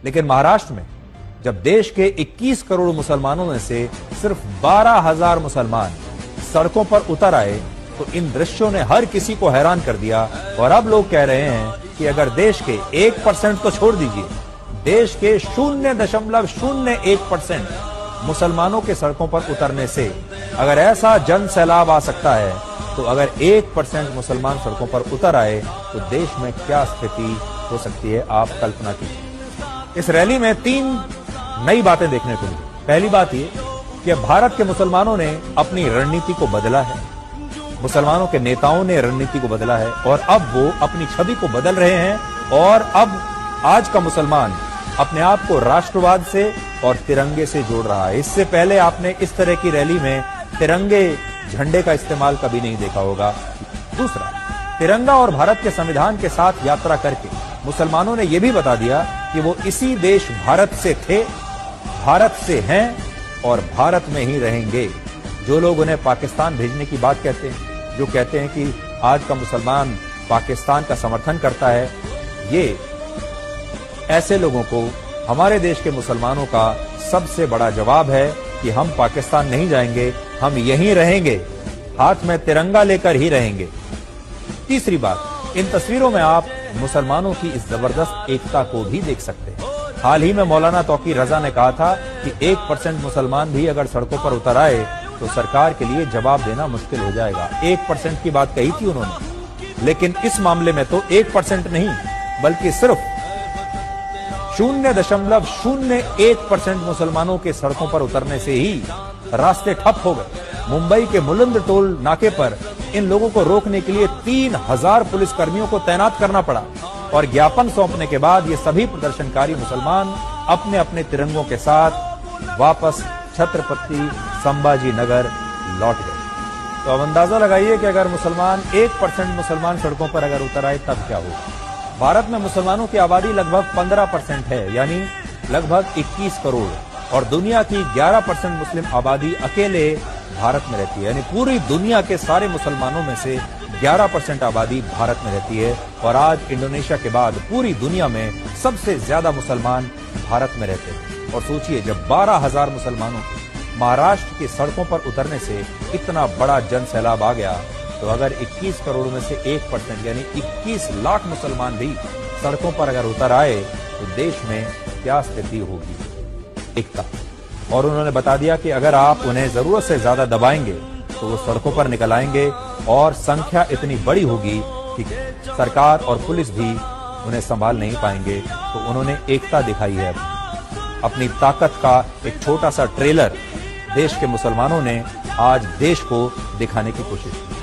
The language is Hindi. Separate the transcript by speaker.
Speaker 1: लेकिन महाराष्ट्र में जब देश के 21 करोड़ मुसलमानों में से सिर्फ 12,000 मुसलमान सड़कों पर उतर आए तो इन दृश्यों ने हर किसी को हैरान कर दिया। और अब लोग कह रहे हैं कि अगर देश के 1% तो छोड़ दीजिए, देश के 0.01% मुसलमानों के सड़कों पर उतरने से अगर ऐसा जन सैलाब आ सकता है, तो अगर 1% मुसलमान सड़कों पर उतर आए तो देश में क्या स्थिति हो सकती है, आप कल्पना कीजिए। इस रैली में 3 नई बातें देखने को मिली। पहली बात ये कि भारत के मुसलमानों ने अपनी रणनीति को बदला है, मुसलमानों के नेताओं ने रणनीति को बदला है और अब वो अपनी छवि को बदल रहे हैं। और अब आज का मुसलमान अपने आप को राष्ट्रवाद से और तिरंगे से जोड़ रहा है। इससे पहले आपने इस तरह की रैली में तिरंगे झंडे का इस्तेमाल कभी नहीं देखा होगा। दूसरा, तिरंगा और भारत के संविधान के साथ यात्रा करके मुसलमानों ने यह भी बता दिया कि वो इसी देश भारत से थे, भारत से हैं और भारत में ही रहेंगे। जो लोग उन्हें पाकिस्तान भेजने की बात कहते हैं, जो कहते हैं कि आज का मुसलमान पाकिस्तान का समर्थन करता है, ये ऐसे लोगों को हमारे देश के मुसलमानों का सबसे बड़ा जवाब है कि हम पाकिस्तान नहीं जाएंगे, हम यहीं रहेंगे, हाथ में तिरंगा लेकर ही रहेंगे। तीसरी बात, इन तस्वीरों में आप मुसलमानों की इस जबरदस्त एकता को भी देख सकते हैं। हाल ही में मौलाना तौकीर रजा ने कहा था कि 1% मुसलमान भी अगर सड़कों पर उतर आए तो सरकार के लिए जवाब देना मुश्किल हो जाएगा। 1% की बात कही थी उन्होंने, लेकिन इस मामले में तो 1% नहीं बल्कि सिर्फ 0.01% मुसलमानों के सड़कों पर उतरने से ही रास्ते ठप हो गए। मुंबई के मुलंद टोल नाके पर इन लोगों को रोकने के लिए 3,000 पुलिसकर्मियों को तैनात करना पड़ा और ज्ञापन सौंपने के बाद ये सभी प्रदर्शनकारी मुसलमान अपने अपने तिरंगों के साथ वापस छत्रपति संभाजी नगर लौट गए। तो अब अंदाजा लगाइए कि अगर 1% मुसलमान सड़कों पर अगर उतर आए तब क्या होगा। भारत में मुसलमानों की आबादी लगभग 15% है, यानी लगभग 21 करोड़, और दुनिया की 11% मुस्लिम आबादी अकेले भारत में रहती है, यानी पूरी दुनिया के सारे मुसलमानों में से 11% आबादी भारत में रहती है। और आज इंडोनेशिया के बाद पूरी दुनिया में सबसे ज्यादा मुसलमान भारत में रहते हैं। और सोचिए, जब 12,000 मुसलमानों को महाराष्ट्र की सड़कों पर उतरने से इतना बड़ा जन सैलाब आ गया, तो अगर 21 करोड़ में से 1% यानी 21 लाख मुसलमान भी सड़कों पर अगर उतर आए तो देश में क्या स्थिति होगी। एकता। और उन्होंने बता दिया कि अगर आप उन्हें जरूरत से ज्यादा दबाएंगे तो वो सड़कों पर निकल आएंगे और संख्या इतनी बड़ी होगी कि सरकार और पुलिस भी उन्हें संभाल नहीं पाएंगे। तो उन्होंने एकता दिखाई है। अपनी ताकत का एक छोटा सा ट्रेलर देश के मुसलमानों ने आज देश को दिखाने की कोशिश की।